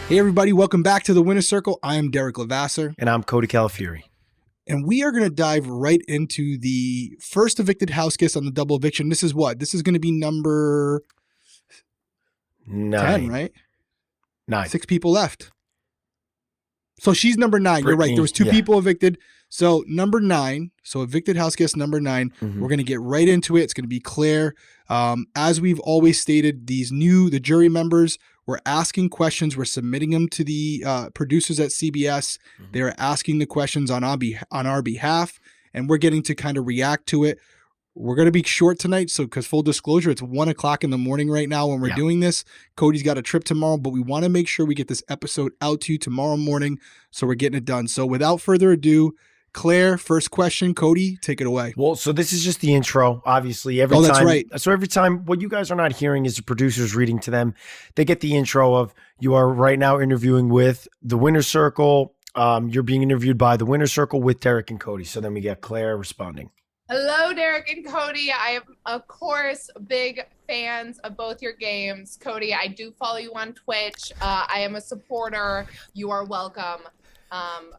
Hey everybody, welcome back to the Winner's Circle. I am Derrick Lavasser. And I'm Cody Calafieri. And we are going to dive right into the first evicted house guest on the double eviction. This is what? This is going to be number 10, right? 9. 6 people left. So she's number 9. Brittany, you're right. There was 2 people evicted. So number 9. So evicted house guest number 9. Mm-hmm. We're going to get right into it. It's going to be Claire. As we've always stated, the jury members, we're asking questions. We're submitting them to the producers at CBS. Mm-hmm. They're asking the questions on our behalf, and we're getting to kind of react to it. We're going to be short tonight, so because full disclosure, it's 1 o'clock in the morning right now when we're doing this. Cody's got a trip tomorrow, but we want to make sure we get this episode out to you tomorrow morning, so we're getting it done. So without further ado, Claire, first question. Cody, take it away. Well, so this is just the intro, obviously. Every time, that's right. So every time, what you guys are not hearing is the producers reading to them. They get the intro of, you are right now interviewing with the Winner's Circle. You're being interviewed by the Winner's Circle with Derrick and Cody. So then we get Claire responding. Hello, Derrick and Cody. I am, of course, big fans of both your games. Cody, I do follow you on Twitch. I am a supporter. You are welcome.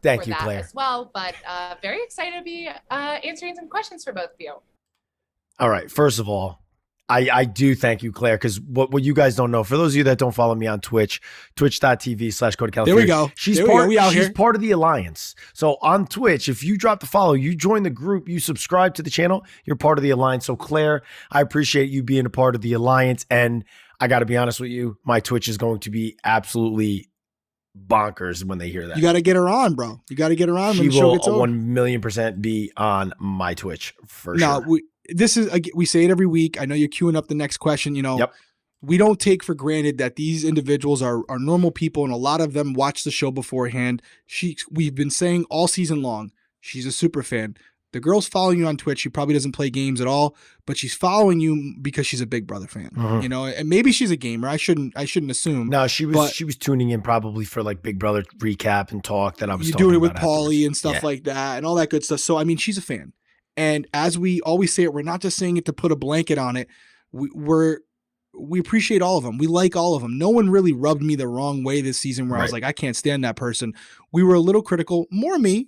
Thank for you, that Claire. as well, but very excited to be answering some questions for both of you. All right. First of all, I do thank you, Claire, because what you guys don't know, for those of you that don't follow me on Twitch, twitch.tv/Cody Calafieri. There we go. She's part of the alliance. So on Twitch, if you drop the follow, you join the group, you subscribe to the channel, you're part of the alliance. So Claire, I appreciate you being a part of the alliance. And I got to be honest with you, my Twitch is going to be absolutely bonkers when they hear that. You got to get her on, bro. You got to get her on when the show gets over. She will 1,000,000% be on my Twitch for sure. We say it every week. I know you're queuing up the next question. We don't take for granted that these individuals are normal people, and a lot of them watch the show beforehand. We've been saying all season long, she's a super fan. The girl's following you on Twitch. She probably doesn't play games at all, but she's following you because she's a Big Brother fan. Mm-hmm. And maybe she's a gamer. I shouldn't assume. No, she was tuning in probably for like Big Brother recap and talk that I was. You talking doing it with about Paulie and stuff like that, and all that good stuff. So I mean, she's a fan. And as we always say it, we're not just saying it to put a blanket on it. We appreciate all of them. We like all of them. No one really rubbed me the wrong way this season where I was like, I can't stand that person. We were a little critical,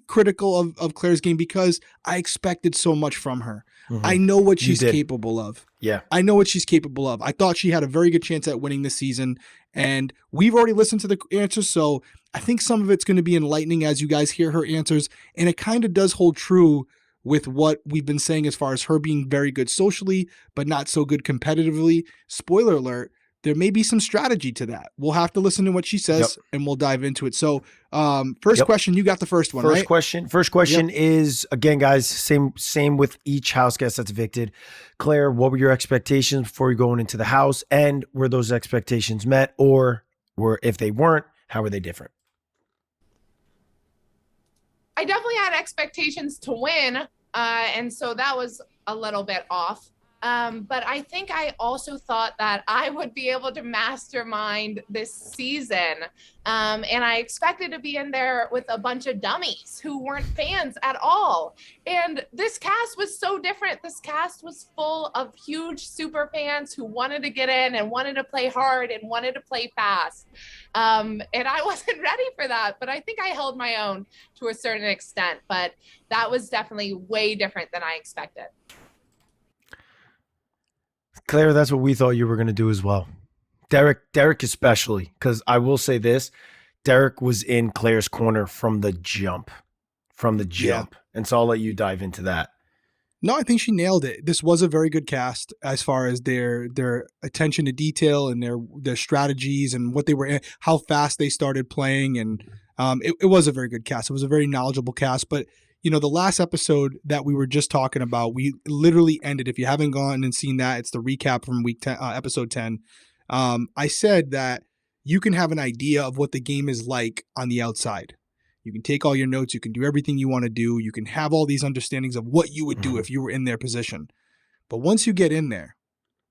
critical of Claire's game because I expected so much from her. Mm-hmm. I know what she's capable of. Yeah. I know what she's capable of. I thought she had a very good chance at winning this season. And we've already listened to the answers. So I think some of it's going to be enlightening as you guys hear her answers. And it kind of does hold true with what we've been saying as far as her being very good socially, but not so good competitively. Spoiler alert, there may be some strategy to that. We'll have to listen to what she says and we'll dive into it. So first question, you got the first one, right? First question is, again, guys, same with each house guest that's evicted. Claire, what were your expectations before you going into the house? And were those expectations met, or if they weren't, how were they different? I definitely had expectations to win, and so that was a little bit off. But I think I also thought that I would be able to mastermind this season. And I expected to be in there with a bunch of dummies who weren't fans at all. And this cast was so different. This cast was full of huge super fans who wanted to get in and wanted to play hard and wanted to play fast. And I wasn't ready for that, but I think I held my own to a certain extent. But that was definitely way different than I expected. Claire, that's what we thought you were going to do as well. Derrick especially, because I will say this, Derrick was in Claire's corner from the jump. Yeah. And so I'll let you dive into that. No, I think she nailed it. This was a very good cast as far as their attention to detail and their strategies and what they were, how fast they started playing. And it was a very good cast. It was a very knowledgeable cast, but the last episode that we were just talking about, we literally ended. If you haven't gone and seen that, it's the recap from week 10, episode 10. I said that you can have an idea of what the game is like on the outside. You can take all your notes. You can do everything you want to do. You can have all these understandings of what you would do if you were in their position. But once you get in there,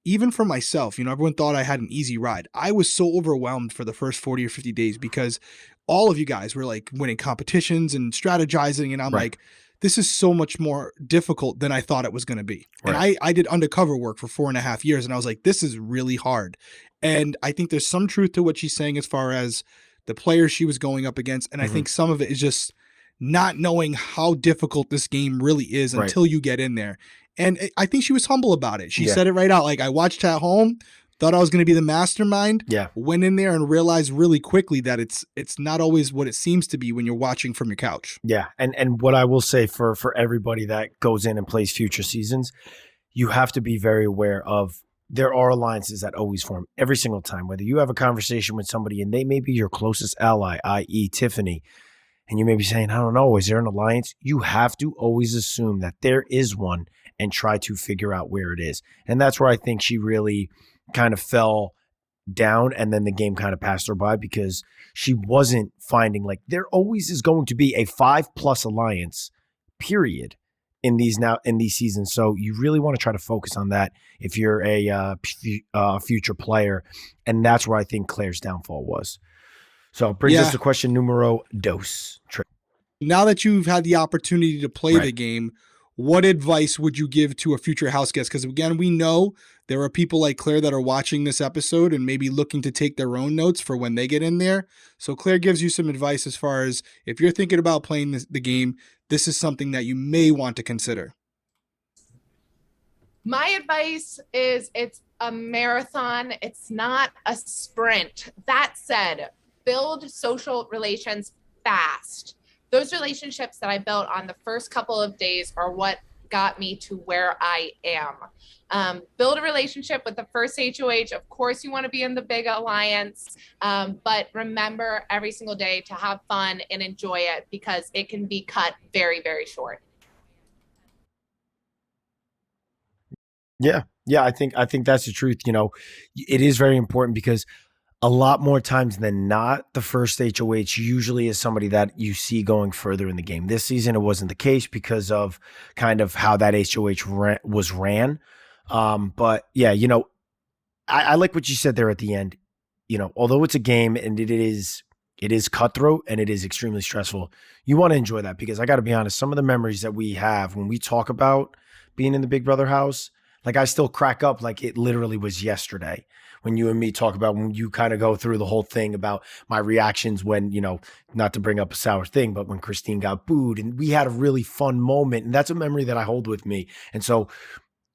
even for myself, everyone thought I had an easy ride. I was so overwhelmed for the first 40 or 50 days because all of you guys were like winning competitions and strategizing. And I'm like, this is so much more difficult than I thought it was going to be. Right. And I did undercover work for 4.5 years. And I was like, this is really hard. And I think there's some truth to what she's saying as far as the players she was going up against. And I think some of it is just not knowing how difficult this game really is until you get in there. And I think she was humble about it. She said it right out. Like, I watched at home, thought I was going to be the mastermind. Went in there and realized really quickly that it's not always what it seems to be when you're watching from your couch. Yeah. And what I will say for everybody that goes in and plays future seasons, you have to be very aware of there are alliances that always form every single time, whether you have a conversation with somebody and they may be your closest ally, i.e. Tiffany, and you may be saying, I don't know, is there an alliance? You have to always assume that there is one and try to figure out where it is. And that's where I think she really kind of fell down, and then the game kind of passed her by because she wasn't finding, like, there always is going to be a 5+ alliance, period, in these seasons. So you really want to try to focus on that if you're a future player. And that's where I think Claire's downfall was. So it brings us to question numero dos. Now that you've had the opportunity to play the game, what advice would you give to a future house guest? Because again, we know there are people like Claire that are watching this episode and maybe looking to take their own notes for when they get in there. So Claire gives you some advice as far as if you're thinking about playing the game, this is something that you may want to consider. My advice is it's a marathon. It's not a sprint. That said, build social relations fast. Those relationships that I built on the first couple of days are what got me to where I am. Build a relationship with the first HOH. Of course, you want to be in the big alliance, but remember every single day to have fun and enjoy it because it can be cut very, very short. Yeah. I think that's the truth. You know, it is very important because a lot more times than not, the first HOH usually is somebody that you see going further in the game. This season, it wasn't the case because of kind of how that HOH was ran. But yeah, you know, I like what you said there at the end. You know, although it's a game and it is cutthroat and it is extremely stressful, you want to enjoy that because I got to be honest, some of the memories that we have when we talk about being in the Big Brother house, like I still crack up like it literally was yesterday when you and me talk about when you kind of go through the whole thing about my reactions when, you know, not to bring up a sour thing, but when Christine got booed and we had a really fun moment. And that's a memory that I hold with me. And so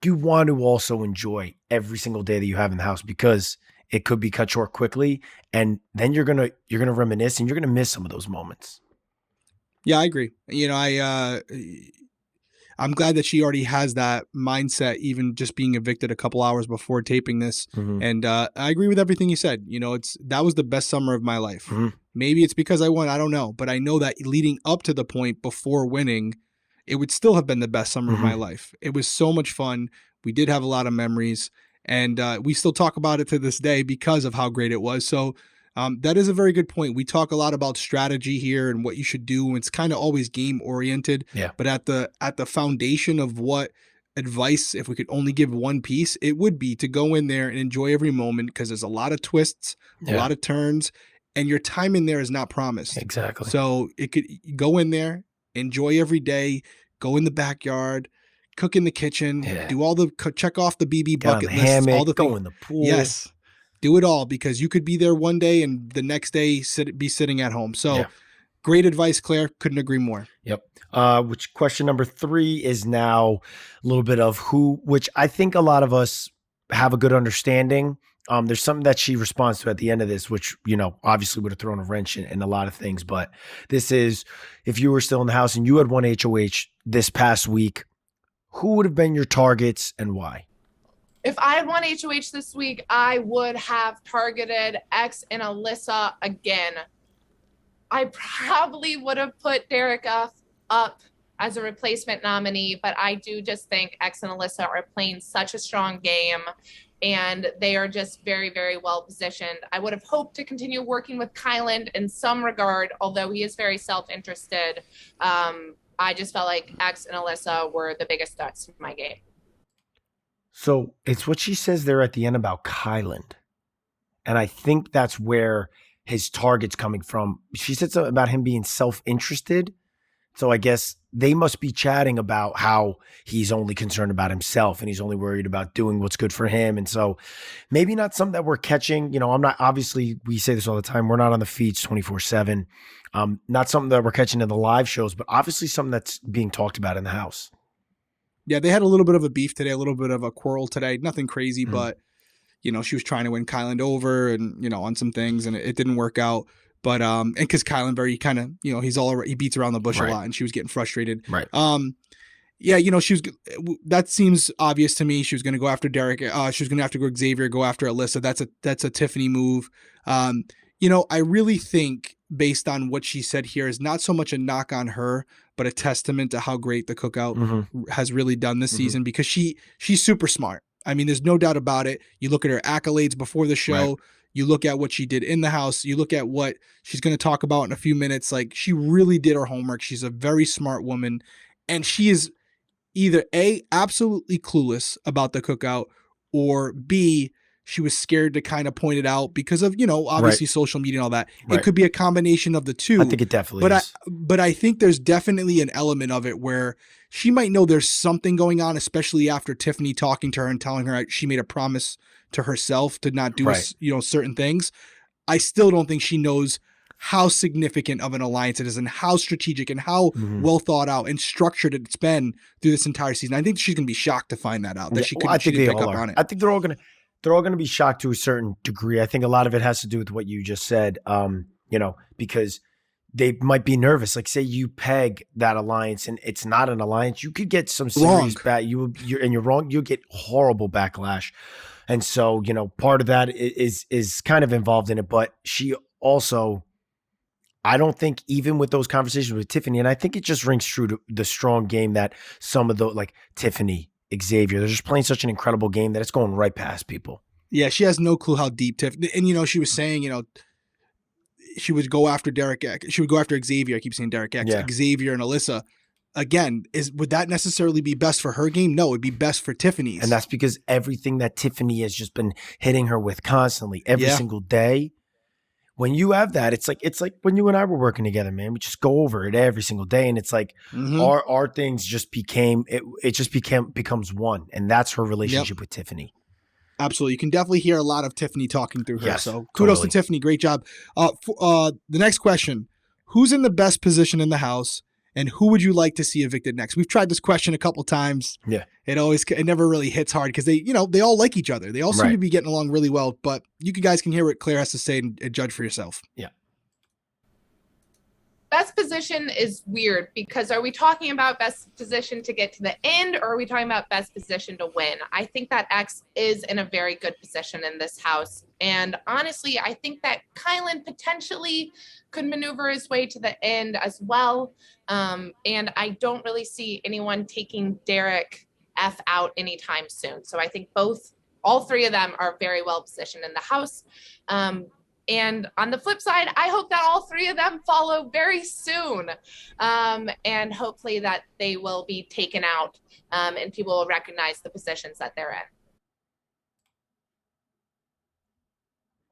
you want to also enjoy every single day that you have in the house because it could be cut short quickly. And then you're going to reminisce and you're going to miss some of those moments. Yeah, I agree. You know, I'm glad that she already has that mindset, even just being evicted a couple hours before taping this. And I agree with everything you said. You know, that was the best summer of my life. Maybe it's because I won. I don't know. But I know that leading up to the point before winning, it would still have been the best summer of my life. It was so much fun. We did have a lot of memories. And we still talk about it to this day because of how great it was. So that is a very good point. We talk a lot about strategy here and what you should do. It's kind of always game oriented. Yeah. But at the foundation of what advice, if we could only give one piece, it would be to go in there and enjoy every moment because there's a lot of twists, a lot of turns, and your time in there is not promised. Exactly. So it could go in there, enjoy every day, go in the backyard, cook in the kitchen, do all the check off the BB bucket list, all the go in the pool. Yes. Do it all because you could be there one day and the next day be sitting at home. So great advice, Claire. Couldn't agree more. Yep. Which question number 3 is now a little bit of which I think a lot of us have a good understanding. There's something that she responds to at the end of this, which, you know, obviously would have thrown a wrench in a lot of things. But this is, if you were still in the house and you had one HOH this past week, who would have been your targets and why? If I had won HOH this week, I would have targeted X and Alyssa again. I probably would have put Derrick up as a replacement nominee, but I do just think X and Alyssa are playing such a strong game and they are just very, very well positioned. I would have hoped to continue working with Kyland in some regard, although he is very self-interested. I just felt like X and Alyssa were the biggest threats to my game. So it's what she says there at the end about Kyland. And I think that's where his target's coming from. She said something about him being self-interested. So I guess they must be chatting about how he's only concerned about himself and he's only worried about doing what's good for him. And so maybe not something that we're catching. You know, I'm not, obviously, we say this all the time. We're not on the feeds 24/7. Not something that we're catching in the live shows, but obviously something that's being talked about in the house. Yeah, they had a little bit of a beef today, a little bit of a quarrel today. Nothing crazy, Mhm. but you know, she was trying to win Kylan over and, you know, on some things and it didn't work out. But and because Kylan very kind of, you know, he beats around the bush Right. a lot and she was getting frustrated. Right. Yeah, you know, that seems obvious to me. She was going to go after Derrick. She was going to have to go Xavier, go after Alyssa. That's a Tiffany move. You know, I really think based on what she said here is not so much a knock on her, but a testament to how great the Cookout has really done this season because she's super smart. I mean, there's no doubt about it. You look at her accolades before the show. Right. You look at what she did in the house. You look at what she's going to talk about in a few minutes. Like, she really did her homework. She's a very smart woman. And she is either A, absolutely clueless about the Cookout, or B, she was scared to kind of point it out because of, you know, obviously social media and all that. Right. It could be a combination of the two. I think it definitely is. But I think there's definitely an element of it where she might know there's something going on, especially after Tiffany talking to her and telling her she made a promise to herself to not do, you know, certain things. I still don't think she knows how significant of an alliance it is and how strategic and how well thought out and structured it's been through this entire season. I think she's going to be shocked to find that out, that she couldn't pick up on it. I think they're all going to be shocked to a certain degree. I think a lot of it has to do with what you just said, you know, because they might be nervous. Like, say you peg that alliance and it's not an alliance, you could get some serious you're wrong. You'll get horrible backlash. And so, you know, part of that is kind of involved in it, but she also, I don't think even with those conversations with Tiffany, and I think it just rings true to the strong game that some of the, like Tiffany, Xavier, they're just playing such an incredible game that it's going right past people. Yeah, she has no clue how deep Tiffany, and you know, she was saying, you know, she would go after Derrick. She would go after Xavier. I keep saying Derrick X. Yeah. Xavier and Alyssa. Again, would that necessarily be best for her game? No, it'd be best for Tiffany's. And that's because everything that Tiffany has just been hitting her with constantly every single day. When you have that, it's like when you and I were working together, man. We just go over it every single day, and it's like our things just becomes one, and that's her relationship with Tiffany. Absolutely, you can definitely hear a lot of Tiffany talking through her. Yes, so kudos to Tiffany, great job. The next question: who's in the best position in the house, and who would you like to see evicted next? We've tried this question a couple times. Yeah, it never really hits hard because they all like each other. They all seem to be getting along really well. But you guys can hear what Claire has to say and judge for yourself. Yeah. Best position is weird because are we talking about best position to get to the end, or are we talking about best position to win? I think that X is in a very good position in this house. And honestly, I think that Kylan potentially could maneuver his way to the end as well. And I don't really see anyone taking Derrick F out anytime soon. So I think all three of them are very well positioned in the house. And on the flip side, I hope that all three of them follow very soon. And hopefully that they will be taken out and people will recognize the positions that they're in.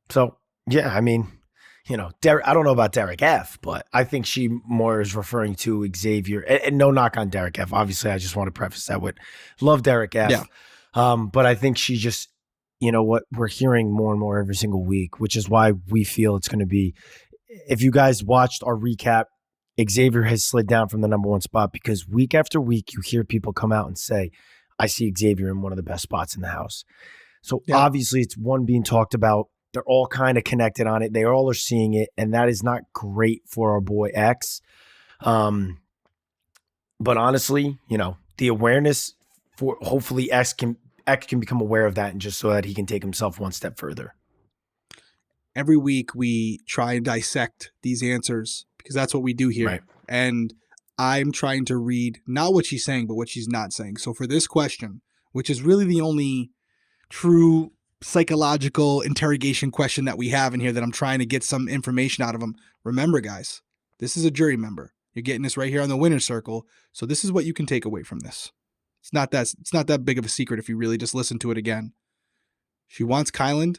So, yeah, I mean, you know, I don't know about Derrick F, but I think she more is referring to Xavier. And no knock on Derrick F. Obviously, I just want to preface that with love Derrick F. Yeah. But I think she just, you know what, we're hearing more and more every single week, which is why we feel it's going to be, if you guys watched our recap, Xavier has slid down from the number one spot because week after week, you hear people come out and say, I see Xavier in one of the best spots in the house. So obviously it's one being talked about. They're all kind of connected on it. They all are seeing it. And that is not great for our boy X. But honestly, you know, the awareness for hopefully X can become aware of that and just so that he can take himself one step further. Every week we try and dissect these answers because that's what we do here. Right. And I'm trying to read not what she's saying, but what she's not saying. So for this question, which is really the only true psychological interrogation question that we have in here that I'm trying to get some information out of them. Remember, guys, this is a jury member. You're getting this right here on the winner's circle. So this is what you can take away from this. It's not that big of a secret if you really just listen to it again. She wants Kylan,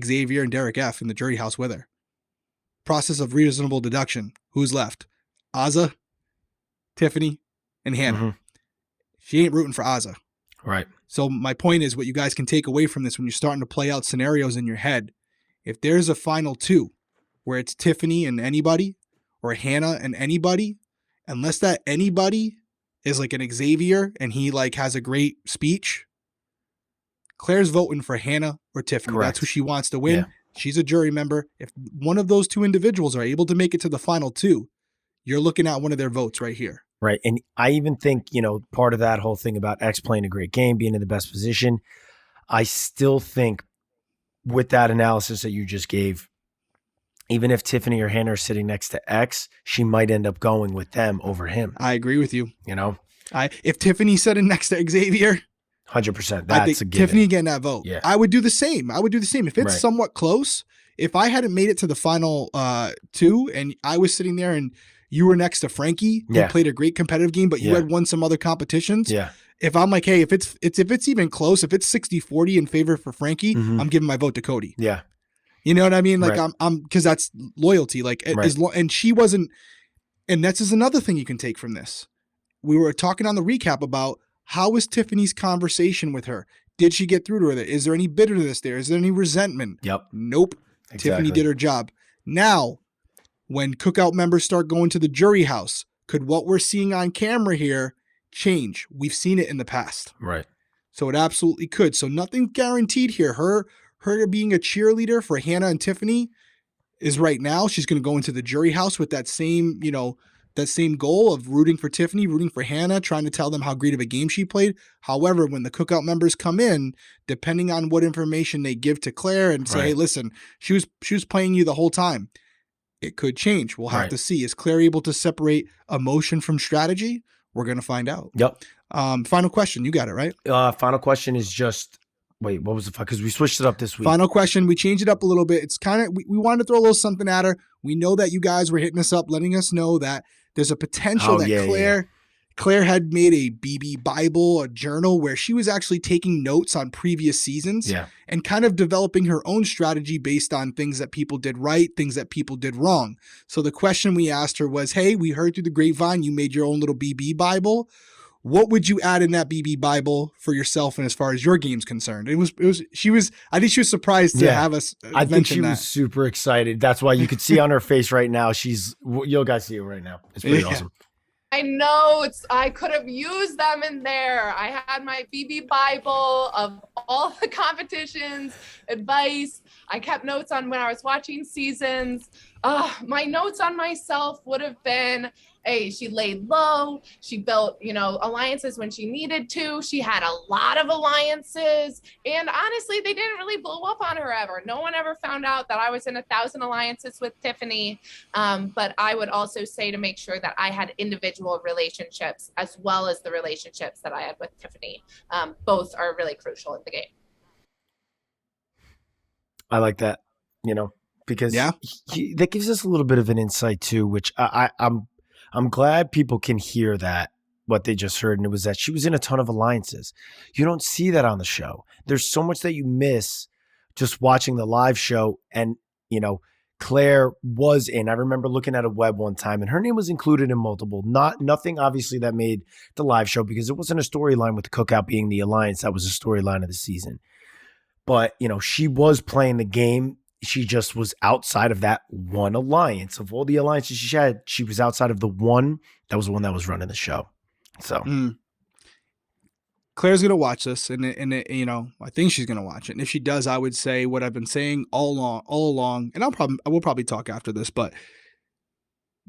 Xavier, and Derrick F in the jury house with her. Process of reasonable deduction. Who's left? Azah, Tiffany, and Hannah. Mm-hmm. She ain't rooting for Azah. Right. So my point is, what you guys can take away from this when you're starting to play out scenarios in your head, if there's a final two where it's Tiffany and anybody or Hannah and anybody, unless that anybody is like an Xavier and he like has a great speech, Claire's voting for Hannah or Tiffany. Correct. That's who she wants to win. Yeah. She's a jury member. If one of those two individuals are able to make it to the final two, you're looking at one of their votes right here. Right. And I even think, part of that whole thing about X playing a great game, being in the best position, I still think with that analysis that you just gave, even if Tiffany or Hannah are sitting next to X, she might end up going with them over him. I agree with you. If Tiffany's sitting next to Xavier, 100%, I that's think a given. Tiffany getting that vote. Yeah. I would do the same. If it's Right. somewhat close, if I hadn't made it to the final two and I was sitting there and you were next to Frankie, who Yeah. played a great competitive game, but you Yeah. had won some other competitions. Yeah. If I'm like, hey, if it's even close, if it's 60-40 in favor for Frankie, Mhm. I'm giving my vote to Cody. Yeah. You know what I mean? Like Right. I'm because that's loyalty. Like Right. and she wasn't. And that's is another thing you can take from this. We were talking on the recap about how was Tiffany's conversation with her. Did she get through to her? Is there any bitterness there? Is there any resentment? Yep. Nope. Exactly. Tiffany did her job. Now, when cookout members start going to the jury house, could what we're seeing on camera here change? We've seen it in the past. Right. So it absolutely could. So nothing guaranteed here. Her being a cheerleader for Hannah and Tiffany is right now. She's going to go into the jury house with that same, that same goal of rooting for Tiffany, rooting for Hannah, trying to tell them how great of a game she played. However, when the cookout members come in, depending on what information they give to Claire and say, Right. hey, listen, she was playing you the whole time, it could change. We'll have Right. to see. Is Claire able to separate emotion from strategy? We're going to find out. Yep. Final question. You got it, right? Final question is just, wait, what was the fuck? Because we switched it up this week. Final question. We changed it up a little bit. It's kind of, we wanted to throw a little something at her. We know that you guys were hitting us up, letting us know that there's a potential that Claire had made a BB Bible, a journal where she was actually taking notes on previous seasons and kind of developing her own strategy based on things that people did right, things that people did wrong. So the question we asked her was, hey, we heard through the grapevine you made your own little BB Bible. What would you add in that BB Bible for yourself and as far as your game's concerned? I think she was surprised to have us I think she mention that. was super excited. That's why you could see on her face right now. You'll guys see it right now. It's pretty awesome. I know I could have used them in there. I had my BB Bible of all the competitions, advice. I kept notes on when I was watching seasons. My notes on myself would have been, hey, she laid low. She built, alliances when she needed to. She had a lot of alliances. And honestly, they didn't really blow up on her ever. No one ever found out that I was in 1,000 alliances with Tiffany. But I would also say to make sure that I had individual relationships as well as the relationships that I had with Tiffany. Both are really crucial in the game. I like that, because that gives us a little bit of an insight too, which I'm glad people can hear that, what they just heard. And it was that she was in a ton of alliances. You don't see that on the show. There's so much that you miss just watching the live show. And, Claire was in, I remember looking at a web one time and her name was included in multiple, nothing obviously that made the live show because it wasn't a storyline with the cookout being the alliance. That was a storyline of the season. But, she was playing the game. She just was outside of that one alliance. Of all the alliances she had, she was outside of the one that was the one that was running the show. So Claire's gonna watch this, and I think she's gonna watch it. And if she does, I would say what I've been saying all along. And I will probably talk after this, but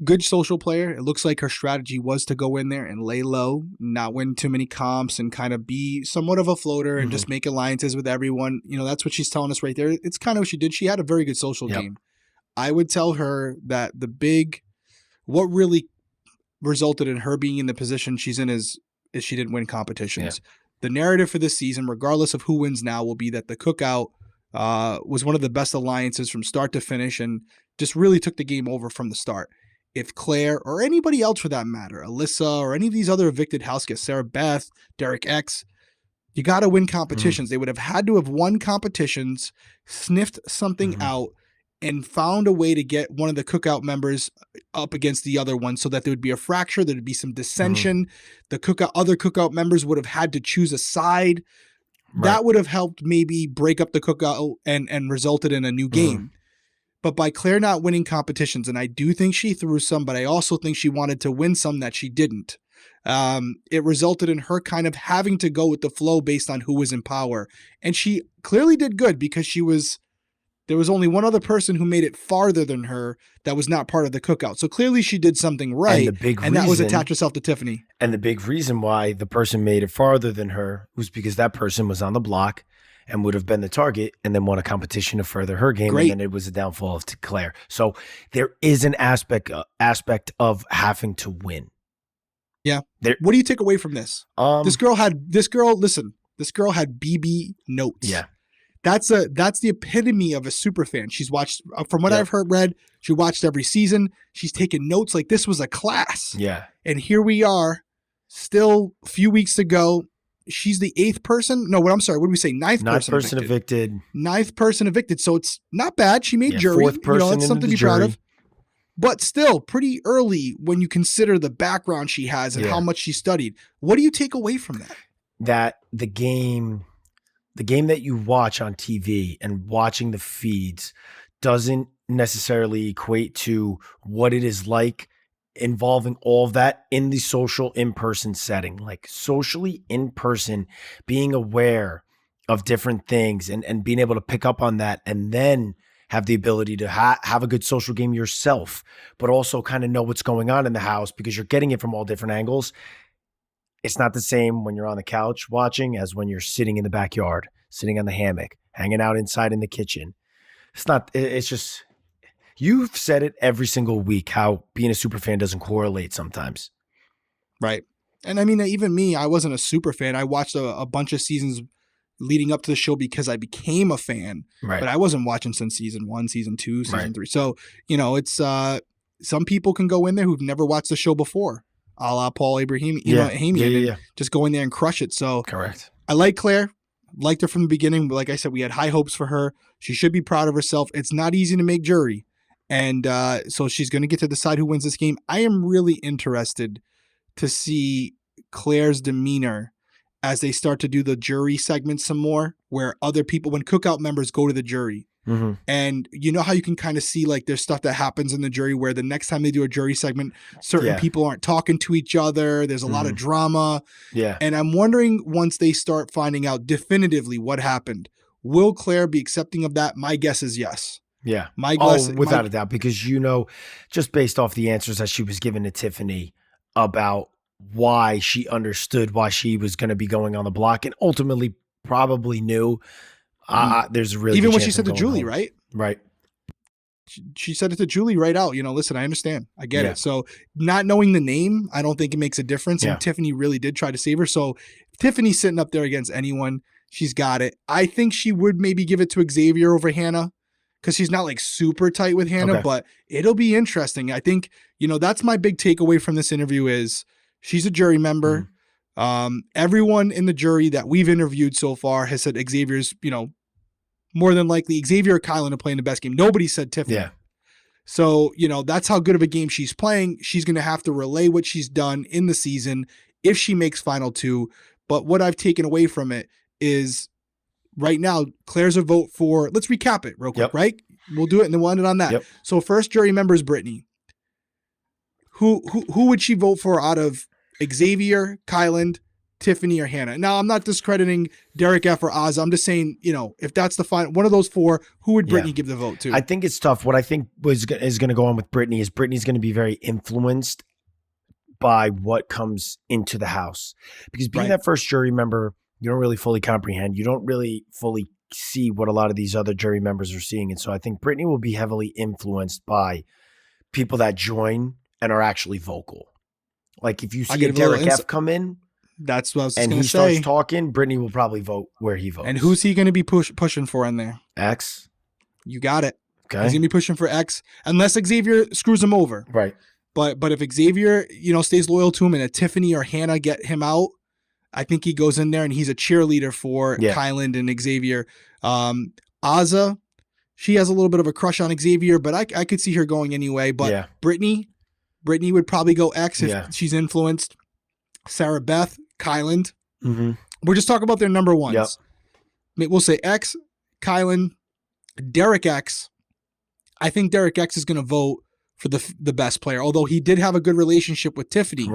good social player. It looks like her strategy was to go in there and lay low, not win too many comps, and kind of be somewhat of a floater and just make alliances with everyone. That's what she's telling us right there. It's kind of what she did. She had a very good social game. I would tell her that what really resulted in her being in the position she's in is she didn't win competitions. The narrative for this season, regardless of who wins now, will be that the cookout was one of the best alliances from start to finish and just really took the game over from the start. If Claire or anybody else for that matter, Alyssa or any of these other evicted house guests, Sarah Beth, Derrick X, you got to win competitions. They would have had to have won competitions, sniffed something out, and found a way to get one of the cookout members up against the other one so that there would be a fracture, there'd be some dissension. The other cookout members would have had to choose a side. That would have helped maybe break up the cookout and resulted in a new game. But by Claire not winning competitions, and I do think she threw some, but I also think she wanted to win some that she didn't. It resulted in her kind of having to go with the flow based on who was in power. And she clearly did good because there was only one other person who made it farther than her that was not part of the cookout. So clearly she did something right. And that was attach herself to Tiffany. And the big reason why the person made it farther than her was because that person was on the block and would have been the target and then won a competition to further her game. And then it was a downfall of Claire. So there is an aspect of having to win. Yeah. What do you take away from this? This girl had BB notes. Yeah. That's the epitome of a super fan. She's watched, from what I've read, she watched every season. She's taken notes like this was a class. Yeah. And here we are, still a few weeks to go. She's the 8th person. No, I'm sorry. What did we say? Ninth person evicted. 9th person evicted. So it's not bad. She made jury. 4th person that's something to be proud of. But still pretty early when you consider the background she has and how much she studied. What do you take away from that? That the game that you watch on TV and watching the feeds doesn't necessarily equate to what it is like involving all of that in the social in-person setting. Like socially in person, being aware of different things and being able to pick up on that and then have the ability to have a good social game yourself, but also kind of know what's going on in the house because you're getting it from all different angles. It's not the same when you're on the couch watching as when you're sitting in the backyard, sitting on the hammock, hanging out inside in the kitchen. It's just, you've said it every single week, how being a super fan doesn't correlate sometimes. Right. And I mean, even me, I wasn't a super fan. I watched a bunch of seasons leading up to the show because I became a fan, but I wasn't watching since season 1, season 2, season 3. So, it's, some people can go in there who've never watched the show before, a la Paul Abraham, just go in there and crush it. So correct. I like Claire, liked her from the beginning. But like I said, we had high hopes for her. She should be proud of herself. It's not easy to make jury. And so she's going to get to decide who wins this game. I am really interested to see Claire's demeanor as they start to do the jury segment some more, where other people, when cookout members go to the jury, and you know how you can kind of see like there's stuff that happens in the jury where the next time they do a jury segment, certain people aren't talking to each other. There's a lot of drama. Yeah. And I'm wondering, once they start finding out definitively what happened, will Claire be accepting of that? My guess is yes. Yeah. Without a doubt, because just based off the answers that she was given to Tiffany about why she understood why she was going to be going on the block and ultimately probably knew there's a really even when she said to Julie, home. Right. She said it to Julie right out, listen, I understand. I get it. So not knowing the name, I don't think it makes a difference. And Tiffany really did try to save her. So if Tiffany's sitting up there against anyone, she's got it. I think she would maybe give it to Xavier over Hannah, because she's not like super tight with Hannah, but it'll be interesting. I think, that's my big takeaway from this interview is she's a jury member. Everyone in the jury that we've interviewed so far has said Xavier's, more than likely Xavier or Kylan are playing the best game. Nobody said Tiffany. Yeah. So, that's how good of a game she's playing. She's going to have to relay what she's done in the season if she makes final 2. But what I've taken away from it is right now, Claire's a vote for, let's recap it real quick, right? We'll do it and then we'll end it on that. Yep. So first jury member is Brittany. Who would she vote for out of Xavier, Kylan, Tiffany, or Hannah? Now, I'm not discrediting Derrick F or Oz. I'm just saying, if that's the final one of those 4, who would Brittany give the vote to? I think it's tough. What I think is going to go on with Brittany is Brittany's going to be very influenced by what comes into the house, because being that first jury member, you don't really fully comprehend. You don't really fully see what a lot of these other jury members are seeing. And so I think Brittany will be heavily influenced by people that join and are actually vocal. Like if you see Derrick F come in, that's what I was going to say. And he starts talking, Brittany will probably vote where he votes. And who's he going to be pushing for in there? X. You got it. Okay. He's going to be pushing for X unless Xavier screws him over. Right. But if Xavier, stays loyal to him and a Tiffany or Hannah get him out, I think he goes in there and he's a cheerleader for Kylan and Xavier. Azza, She has a little bit of a crush on Xavier, but I could see her going anyway. But Brittany would probably go X if she's influenced. Sarah Beth, Kyland. Mm-hmm. We're just talking about their number ones. Yep. We'll say X, Kyland, Derrick X. I think Derrick X is going to vote for the best player, although he did have a good relationship with Tiffany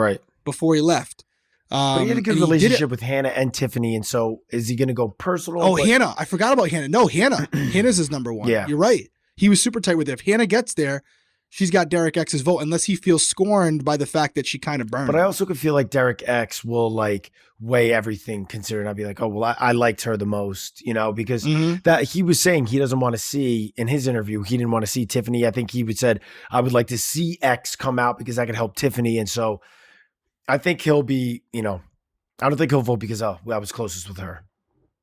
before he left. But he had a good relationship with Hannah and Tiffany, and so is he going to go personal? Oh, Hannah. I forgot about Hannah. No, Hannah. Hannah's his number one. Yeah. You're right. He was super tight with her. If Hannah gets there, she's got Derrick X's vote, unless he feels scorned by the fact that she kind of burned. But I also could feel like Derrick X will like weigh everything considering. I'd be like, oh, well, I liked her the most, because that he was saying he doesn't want to see, in his interview, he didn't want to see Tiffany. I think he said, I would like to see X come out because I could help Tiffany. And so I think he'll be, I don't think he'll vote because I was closest with her.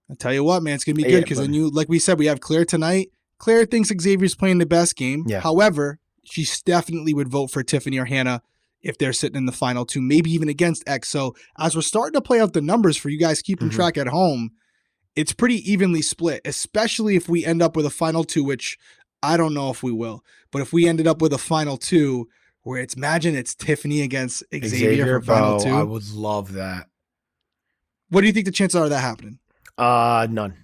I'll tell you what, man, it's going to be good because then like we said, we have Claire tonight. Claire thinks Xavier's playing the best game. Yeah. However, she definitely would vote for Tiffany or Hannah if they're sitting in the final two, maybe even against X. So as we're starting to play out the numbers for you guys keeping track at home, it's pretty evenly split, especially if we end up with a final two, which I don't know if we will. But if we ended up with a final two where imagine it's Tiffany against Xavier for final two. I would love that. What do you think the chances are of that happening? None.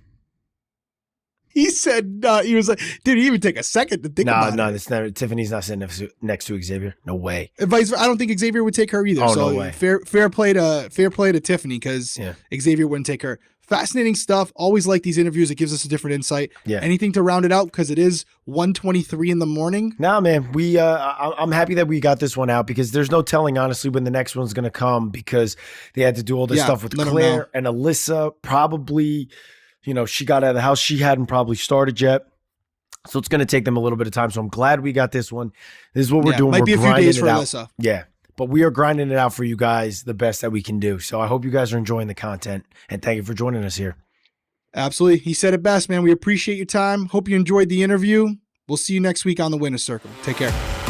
He said no. He was like, dude, he even take a second to think about it. No, it's never. Tiffany's not sitting next to Xavier. No way. I don't think Xavier would take her either. Oh, so no way. Fair play to Tiffany because Xavier wouldn't take her. Fascinating stuff. Always like these interviews. It gives us a different insight. Yeah. Anything to round it out because it is 1:23 in the morning. Nah, man. I'm happy that we got this one out because there's no telling honestly when the next one's gonna come because they had to do all this stuff with Claire and Alyssa. Probably, she got out of the house. She hadn't probably started yet. So it's going to take them a little bit of time. So I'm glad we got this one. This is what we're doing. Might be a few days for out. Alyssa. Yeah. But we are grinding it out for you guys the best that we can do. So I hope you guys are enjoying the content. And thank you for joining us here. Absolutely. He said it best, man. We appreciate your time. Hope you enjoyed the interview. We'll see you next week on the Winner's Circle. Take care.